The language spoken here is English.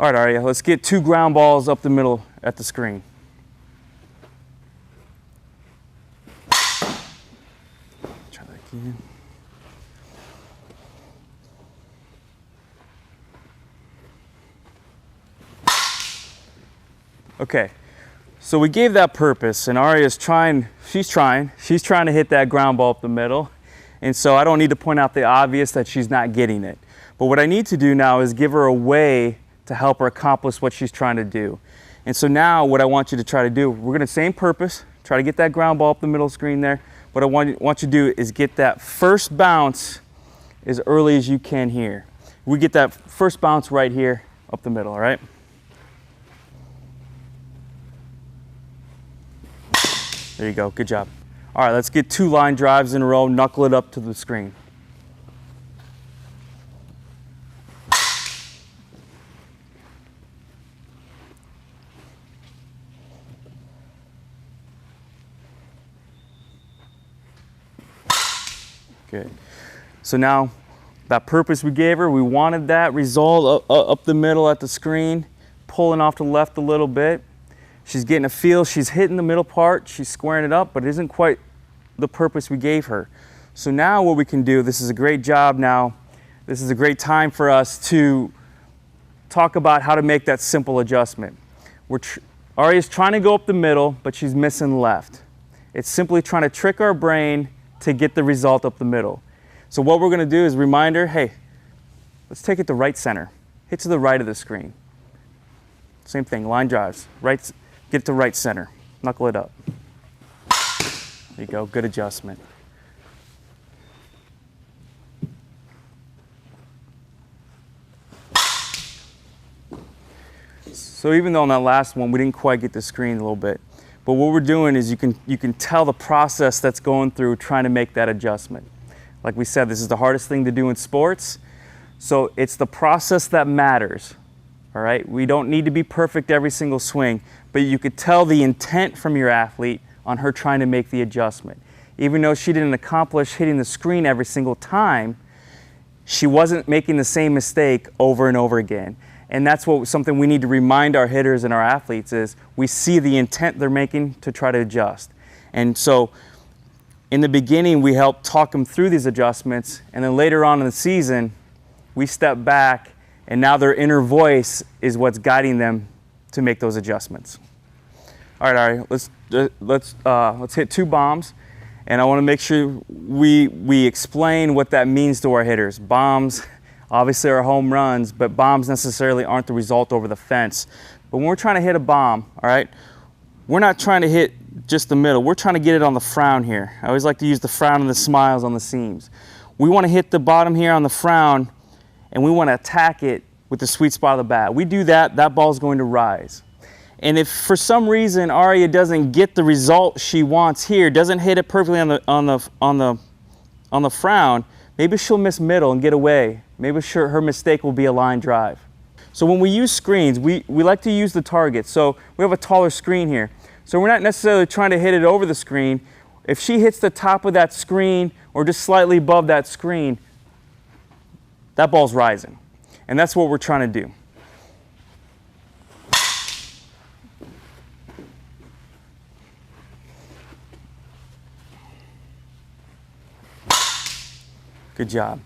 All right, Aria, let's get 2 ground balls up the middle at the screen. Try that again. Okay, so we gave that purpose, and Aria's trying, she's trying to hit that ground ball up the middle. And so I don't need to point out the obvious that she's not getting it. But what I need to do now is give her a way to help her accomplish what she's trying to do. And so now what I want you to try to do, we're gonna same purpose, try to get that ground ball up the middle screen there. What I want you to do is get that first bounce as early as you can here. We get that first bounce right here up the middle, all right? There you go, good job. All right, let's get 2 line drives in a row, knuckle it up to the screen. Good. So now, that purpose we gave her, we wanted that result up the middle at the screen, pulling off to the left a little bit. She's getting a feel, she's hitting the middle part, she's squaring it up, but it isn't quite the purpose we gave her. So now what we can do, this is a great job now, this is a great time for us to talk about how to make that simple adjustment. Aria's trying to go up the middle, but she's missing left. It's simply trying to trick our brain to get the result up the middle. So what we're going to do is remind her, hey, let's take it to right center. Hit to the right of the screen. Same thing, line drives. Right, get to right center. Knuckle it up. There you go, good adjustment. So even though on that last one we didn't quite get the screen a little bit, but what we're doing is you can tell the process that's going through trying to make that adjustment. Like we said, this is the hardest thing to do in sports. So it's the process that matters, all right? We don't need to be perfect every single swing, but you could tell the intent from your athlete on her trying to make the adjustment. Even though she didn't accomplish hitting the screen every single time, she wasn't making the same mistake over and over again. And that's something we need to remind our hitters and our athletes is we see the intent they're making to try to adjust. And so in the beginning, we help talk them through these adjustments, and then later on in the season, we step back, and now their inner voice is what's guiding them to make those adjustments. All right, let's hit 2 bombs, and I want to make sure we explain what that means to our hitters. Bombs obviously are home runs, but bombs necessarily aren't the result over the fence. But when we're trying to hit a bomb, all right, we're not trying to hit just the middle. We're trying to get it on the frown here. I always like to use the frown and the smiles on the seams. We want to hit the bottom here on the frown, and we want to attack it with the sweet spot of the bat. We do that, that ball's going to rise. And if for some reason Aria doesn't get the result she wants here, doesn't hit it perfectly on the frown, maybe she'll miss middle and get away. Maybe her mistake will be a line drive. So when we use screens, we like to use the target. So we have a taller screen here. So we're not necessarily trying to hit it over the screen. If she hits the top of that screen or just slightly above that screen, that ball's rising. And that's what we're trying to do. Good job.